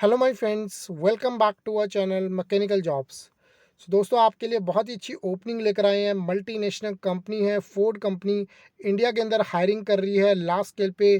Hello my friends, welcome back to our channel mechanical jobs. दोस्तों, आपके लिए बहुत ही अच्छी ओपनिंग लेकर आए हैं। मल्टीनेशनल कंपनी है, फोर्ड कंपनी इंडिया के अंदर हायरिंग कर रही है लार्ज स्केल पे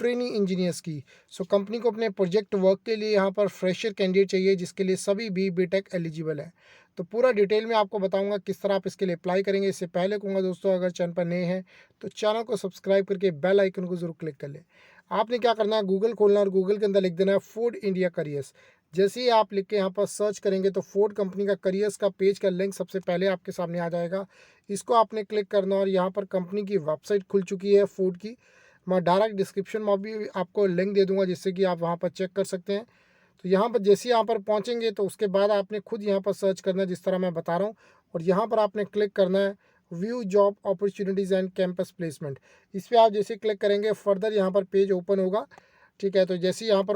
ट्रेनी इंजीनियर्स की। कंपनी को अपने प्रोजेक्ट वर्क के लिए यहाँ पर फ्रेशर कैंडिडेट चाहिए, जिसके लिए सभी भी बीटेक एलिजिबल है। तो पूरा डिटेल में आपको बताऊंगा किस तरह आप इसके लिए अप्लाई करेंगे। इससे पहले कहूँगा दोस्तों, अगर चैनल पर नए हैं तो चैनल को सब्सक्राइब करके बेल आइकन को जरूर क्लिक कर लें। आपने क्या करना है, गूगल खोलना और गूगल के अंदर लिख देना है फोर्ड इंडिया करियर्स। जैसे ही आप लिख के यहाँ पर सर्च करेंगे तो फोर्ड कंपनी का करियर्स का पेज का लिंक सबसे पहले आपके सामने आ जाएगा। इसको आपने क्लिक करना और यहाँ पर कंपनी की वेबसाइट खुल चुकी है फोर्ड की। मैं डायरेक्ट डिस्क्रिप्शन में भी आपको लिंक दे दूंगा, जिससे कि आप वहाँ पर चेक कर सकते हैं। तो यहाँ पर जैसे यहाँ पर पहुँचेंगे तो उसके बाद आपने खुद यहाँ पर सर्च करना है, जिस तरह मैं बता रहा हूँ। और यहाँ पर आपने क्लिक करना है view job opportunities and campus placement. इस पर आप जैसे क्लिक करेंगे फर्दर यहाँ पर पेज ओपन होगा। ठीक है, तो जैसे यहाँ पर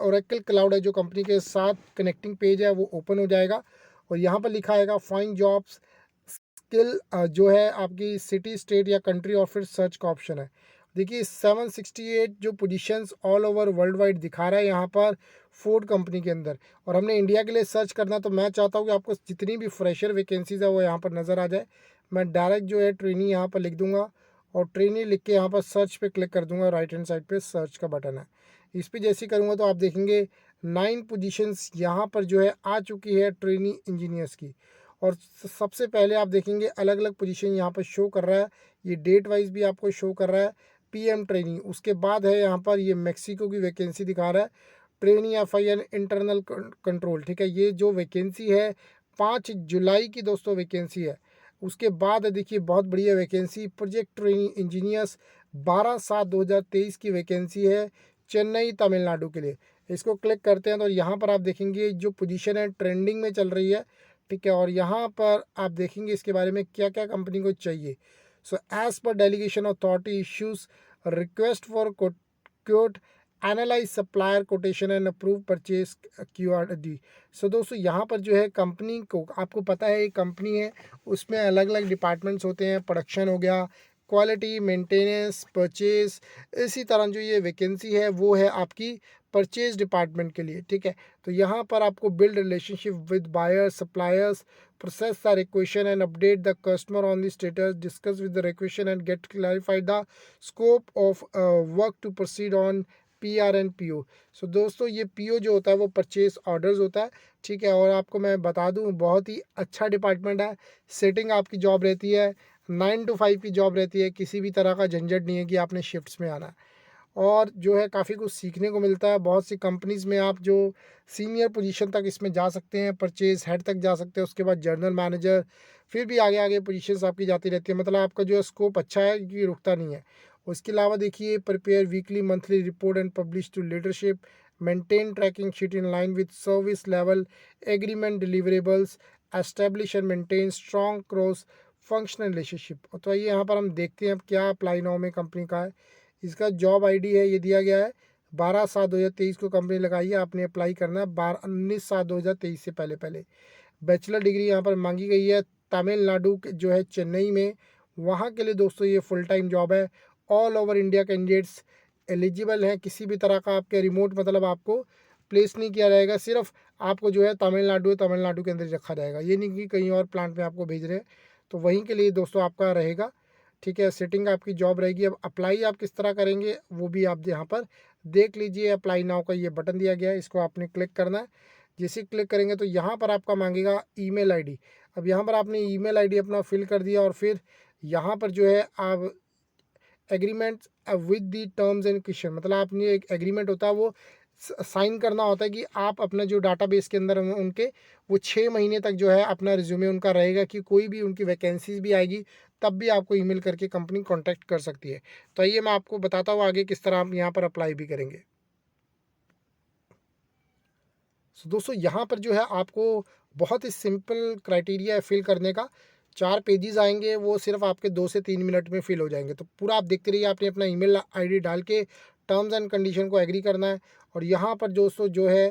ओरेकल क्लाउड है जो कंपनी के साथ कनेक्टिंग पेज है, वो ओपन हो जाएगा। और यहाँ पर लिखा आएगा फाइंड जॉब्स स्किल, जो है आपकी सिटी स्टेट या कंट्री और फिर सर्च का ऑप्शन है। देखिए 768 जो positions all over world wide दिखा रहा है यहाँ पर फोर्ड कंपनी के अंदर। और हमने इंडिया के लिए सर्च करना, तो मैं चाहता हूँ कि आपको जितनी भी फ्रेशर वैकेंसीज है वो यहाँ पर नज़र आ जाए। मैं डायरेक्ट जो है ट्रेनी यहाँ पर लिख दूंगा और ट्रेनी लिख के यहाँ पर सर्च पे क्लिक कर दूंगा। राइट हैंड साइड पे सर्च का बटन है, इस पर जैसे करूँगा तो आप देखेंगे 9 पोजीशंस यहाँ पर जो है आ चुकी है ट्रेनी इंजीनियर्स की। और सबसे पहले आप देखेंगे अलग अलग पोजीशन यहाँ पर शो कर रहा है। ये डेट वाइज भी आपको शो कर रहा है, पीएम ट्रेनिंग। उसके बाद है यहाँ पर ये मेक्सिको की वैकेंसी दिखा रहा है, ट्रेनी एफआईएन इंटरनल कंट्रोल। ठीक है, ये जो वैकेंसी है 5 जुलाई की दोस्तों वैकेंसी है। उसके बाद देखिए बहुत बढ़िया वैकेंसी प्रोजेक्ट ट्रेनिंग इंजीनियर्स 12/7/2023 की वैकेंसी है चेन्नई तमिलनाडु के लिए। इसको क्लिक करते हैं तो यहाँ पर आप देखेंगे जो पोजीशन है ट्रेंडिंग में चल रही है। ठीक है, और यहाँ पर आप देखेंगे इसके बारे में क्या क्या कंपनी को चाहिए। As per delegation authority issues request for quote analyse supplier quotation and approve purchase QRD। दोस्तों यहाँ पर जो है कंपनी को, आपको पता है ये कंपनी है, उसमें अलग अलग डिपार्टमेंट्स होते हैं। प्रोडक्शन हो गया, क्वालिटी, मेंटेनेंस, परचेज। इसी तरह जो ये वैकेंसी है वो है आपकी परचेज डिपार्टमेंट के लिए। ठीक है, तो यहाँ पर आपको build relationship with buyers suppliers, process the requisition and update the customer on the status, discuss with the requisition and get clarified the scope of work to proceed on PR and PO। दोस्तों ये PO जो होता है वो purchase orders होता है। ठीक है, और आपको मैं बता दूं बहुत ही अच्छा डिपार्टमेंट है। सेटिंग आपकी जॉब रहती है 9 to 5 की जॉब रहती है, किसी भी तरह का झंझट नहीं है कि आपने शिफ्ट्स में आना है। और जो है काफ़ी कुछ सीखने को मिलता है। बहुत सी कंपनीज़ में आप जो सीनियर पोजीशन तक इसमें जा सकते हैं, परचेज हेड तक जा सकते हैं, उसके बाद जनरल मैनेजर, फिर भी आगे आगे पोजीशंस आपकी जाती रहती है। मतलब आपका जो है स्कोप अच्छा है कि रुकता नहीं है। उसके अलावा देखिए prepare weekly monthly report and publish to leadership, maintain tracking sheet in line with service level agreement deliverables, establish and maintain strong cross functional relationship. तो ये यहाँ पर हम देखते हैं अब क्या अप्लाई नाउ में कंपनी का है। इसका जॉब आईडी है, ये दिया गया है 12/7/2023 को कंपनी लगाई है। आपने अप्लाई करना है 19/7/2023 से पहले पहले। बैचलर डिग्री यहाँ पर मांगी गई है तमिलनाडु के जो है चेन्नई में, वहाँ के लिए दोस्तों ये फुल टाइम जॉब है। All over India candidates eligible हैं। किसी भी तरह का आपके रिमोट मतलब आपको प्लेस नहीं किया जाएगा, सिर्फ आपको जो है तमिलनाडु के अंदर ही रखा जाएगा। ये नहीं कि कहीं और प्लांट में आपको भेज रहे हैं, तो वहीं के लिए दोस्तों आपका रहेगा। ठीक है, सेटिंग आपकी जॉब रहेगी। अब अप्लाई आप किस तरह करेंगे वो भी आप यहाँ पर देख लीजिए। अप्लाई नाउ का ये बटन दिया गया है, इसको आपने क्लिक करना है। जैसे क्लिक करेंगे तो यहाँ पर आपका मांगेगा ईमेल आईडी। अब यहाँ पर आपने ईमेल आईडी अपना फिल कर दिया और फिर यहाँ पर जो है आप agreement with the terms and condition, मतलब आपने एक एग्रीमेंट होता है वो साइन करना होता है कि आप अपना जो डाटाबेस के अंदर उनके वो 6 महीने तक जो है अपना रिज्यूमे उनका रहेगा, कि कोई भी उनकी वैकेंसीज भी आएगी तब भी आपको ईमेल करके कंपनी कांटेक्ट कर सकती है। तो आइए मैं आपको बताता हूँ आगे किस तरह आप यहाँ पर अप्लाई भी करेंगे। दोस्तों यहाँ पर जो है आपको बहुत ही सिंपल क्राइटेरिया है फिल करने का। 4 पेजेस आएंगे, वो सिर्फ आपके 2 से 3 मिनट में फिल हो जाएंगे। तो पूरा आप देखते रहिए। आपने अपना ईमेल आईडी डाल के टर्म्स एंड कंडीशन को एग्री करना है। और यहाँ पर दोस्तों जो है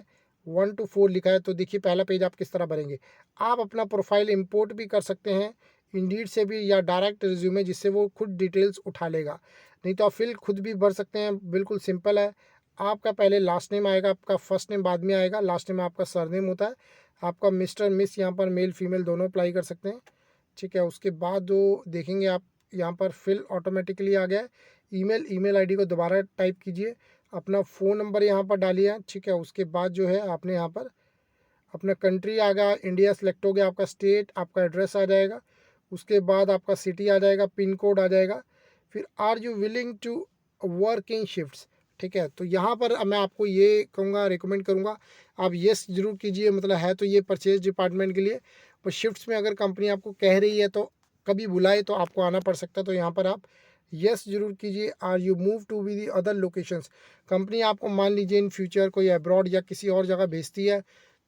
1 to 4 लिखा है। तो देखिए पहला पेज आप किस तरह भरेंगे। आप अपना प्रोफाइल इंपोर्ट भी कर सकते हैं इंडीड से भी, या डायरेक्ट रिज्यूमे, जिससे वो खुद डिटेल्स उठा लेगा। नहीं तो आप फिल खुद भी भर सकते हैं, बिल्कुल सिंपल है। आपका पहले लास्ट नेम आएगा, आपका फर्स्ट नेम बाद में आएगा, लास्ट नेम आपका सरनेम होता है। आपका मिस्टर मिस यहाँ पर मेल फीमेल दोनों अप्लाई कर सकते हैं, ठीक है। उसके बाद जो देखेंगे आप यहाँ पर फिल ऑटोमेटिकली आ गया है। ईमेल आईडी को दोबारा टाइप कीजिए, अपना फ़ोन नंबर यहाँ पर डालिए, ठीक है। उसके बाद जो है आपने यहाँ पर अपना कंट्री आ गया, इंडिया सेलेक्ट हो गया, आपका स्टेट, आपका एड्रेस आ जाएगा। उसके बाद आपका सिटी आ जाएगा, पिन कोड आ जाएगा। फिर are you willing to work in shifts, ठीक है। तो यहाँ पर मैं आपको ये कहूँगा, रिकमेंड करूँगा आप येस ज़रूर कीजिए, मतलब है तो ये परचेज डिपार्टमेंट के लिए, पर शिफ्ट्स में अगर कंपनी आपको कह रही है तो कभी बुलाए तो आपको आना पड़ सकता है, तो यहाँ पर आप येस ज़रूर कीजिए। Are you move to be the other locations, company आपको मान लीजिए इन फ्यूचर कोई अब्रॉड या किसी और जगह भेजती है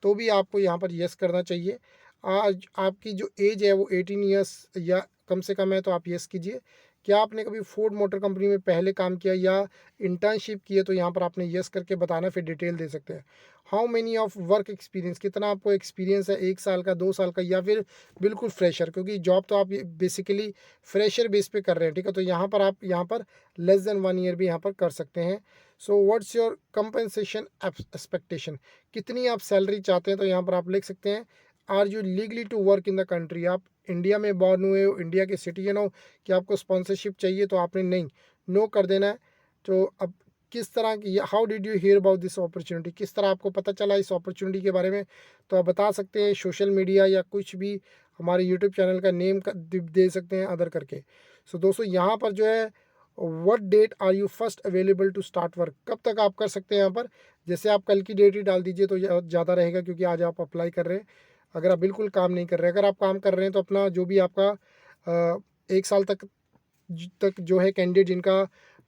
तो भी आपको यहाँ पर येस करना चाहिए। आज आपकी जो एज है वो 18 ईयर्स या कम से कम है तो आप येस कीजिए। क्या आपने कभी फोर्ड मोटर कंपनी में पहले काम किया या इंटर्नशिप की है, तो यहाँ पर आपने येस करके बताना, फिर डिटेल दे सकते हैं। How many of work experience, कितना आपको एक्सपीरियंस है, 1 साल का, 2 साल का, या फिर बिल्कुल फ्रेशर, क्योंकि जॉब तो आप बेसिकली फ्रेशर बेस पे कर रहे हैं, ठीक है। तो यहाँ पर आप यहाँ पर लेस देन 1 ईयर भी यहाँ पर कर सकते हैं। So what's your compensation expectation, कितनी आप सैलरी चाहते हैं, तो यहाँ पर आप लिख सकते हैं are you legally to work in the country, आप इंडिया में बॉर्न हुए हो, इंडिया के सिटीजन हो, कि आपको स्पॉन्सरशिप चाहिए, तो आपने नहीं, नो कर देना है। तो अब किस तरह की, how did you here about this opportunity, किस तरह आपको पता चला इस अपॉर्चुनिटी के बारे में, तो आप बता सकते हैं सोशल मीडिया या कुछ भी, हमारे यूट्यूब चैनल का नेम दे सकते हैं अदर करके। सो दोस्तों यहाँ पर जो है what date are you first available to start work, कब तक आप कर सकते हैं यहाँ पर, जैसे आप कल की डेट ही डाल दीजिए तो ज़्यादा रहेगा, क्योंकि आज आप अप्लाई कर रहे हैं। अगर आप बिल्कुल काम नहीं कर रहे, अगर आप काम कर रहे हैं तो अपना जो भी आपका 1 साल तक जो है कैंडिडेट जिनका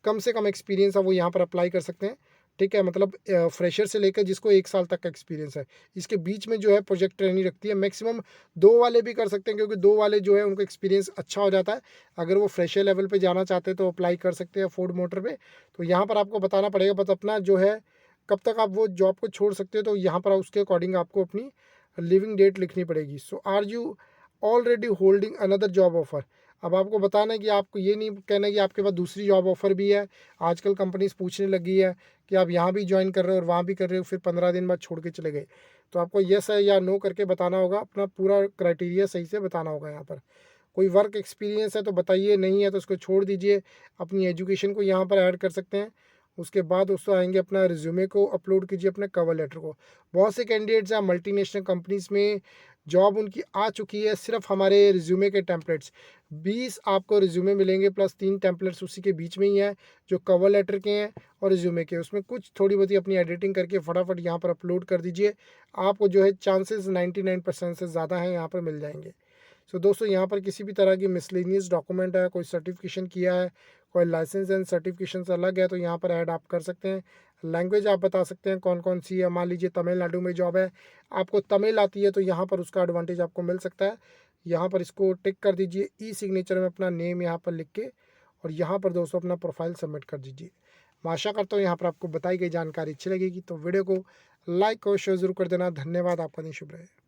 कम से कम एक्सपीरियंस है वो यहाँ पर अप्लाई कर सकते हैं, ठीक है। मतलब फ्रेशर से लेकर जिसको 1 साल तक का एक्सपीरियंस है, इसके बीच में जो है प्रोजेक्ट ट्रेनिंग रखती है। मैक्सिमम 2 वाले भी कर सकते हैं, क्योंकि 2 वाले जो है उनको एक्सपीरियंस अच्छा हो जाता है। अगर वो फ्रेशर लेवल पे जाना चाहते हैं तो अप्लाई कर सकते हैं फोर्ड मोटर पे। तो यहाँ पर आपको बताना पड़ेगा, बस अपना जो है कब तक आप वो जॉब को छोड़ सकते हो, तो यहाँ पर उसके अकॉर्डिंग आपको अपनी लिविंग डेट लिखनी पड़ेगी। So are you already holding another job offer, अब आपको बताना है कि आपको ये नहीं कहना है कि आपके पास दूसरी जॉब ऑफर भी है। आजकल कंपनीज पूछने लगी है कि आप यहाँ भी ज्वाइन कर रहे हो और वहाँ भी कर रहे हो, फिर 15 दिन बाद छोड़ के चले गए, तो आपको येस है या नो करके बताना होगा, अपना पूरा क्राइटेरिया सही से बताना होगा। यहाँ पर कोई वर्क एक्सपीरियंस है तो बताइए, नहीं है तो उसको छोड़ दीजिए। अपनी एजुकेशन को यहाँ पर ऐड कर सकते हैं। उसके बाद दोस्तों आएंगे अपना रिज्यूमे को अपलोड कीजिए, अपने कवर लेटर को। बहुत से कैंडिडेट्स हैं मल्टीनेशनल कंपनीज में, जॉब उनकी आ चुकी है, सिर्फ हमारे रिज्यूमे के टेम्पलेट्स 20 आपको रिज्यूमे मिलेंगे, प्लस 3 टेम्पलेट्स उसी के बीच में ही हैं जो कवर लेटर के हैं और रिज्यूमे के। उसमें कुछ थोड़ी बहुत अपनी एडिटिंग करके फटाफट यहाँ पर अपलोड कर दीजिए, आपको जो है चांसेस 99% से ज़्यादा हैं यहाँ पर मिल जाएंगे। सो दोस्तों यहाँ पर किसी भी तरह की मिसलेनियस डॉक्यूमेंट है, कोई सर्टिफिकेशन किया है, कोई लाइसेंस एंड सर्टिफिकेशन से अलग है, तो यहाँ पर ऐड आप कर सकते हैं। लैंग्वेज आप बता सकते हैं कौन कौन सी है, मान लीजिए तमिलनाडु में जॉब है, आपको तमिल आती है तो यहाँ पर उसका एडवांटेज आपको मिल सकता है। यहाँ पर इसको टिक कर दीजिए, ई सिग्नेचर में अपना नेम यहाँ पर लिख के, और यहाँ पर दोस्तों अपना प्रोफाइल सबमिट कर दीजिए। मैं आशा करता हूँ यहाँ पर आपको बताई गई जानकारी अच्छी लगेगी, तो वीडियो को लाइक और शेयर जरूर कर देना। धन्यवाद, आपका दिन शुभ रहे।